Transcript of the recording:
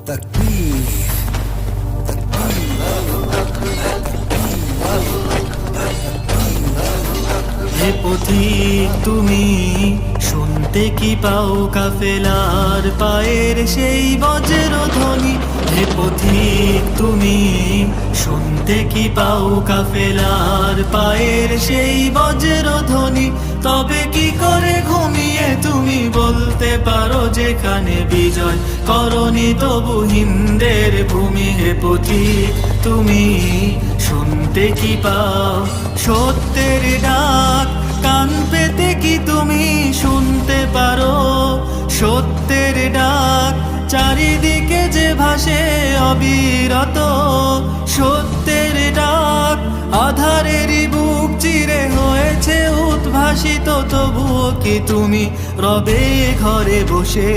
তাকবীর। হে পথিক তুমি শুনতে কি পাও কাফেলার পায়ের সেই বজ্রধ্বনি। হে পথিক তুমি শুনতে কি পাও কাফেলার পায়ের সেই বজ্রধ্বনি। তবে কি করে ঘুমিয়ে তুমি বলতে পারো যেখানে বিজয় করনি তবু হিন্দের ভূমি। হে পথিক তুমি শুনতে কি পাও সত্যের ডাক, কান পেতে কি তুমি শুনতে পারো সত্যের ডাক। চারিদিকে যে ভাসে অবিরত সত্যের ডাক, আধারেরই বুক চিরে হয়েছে উদ্ভাসিত। তবুও কি তুমি রবে ঘরে বসে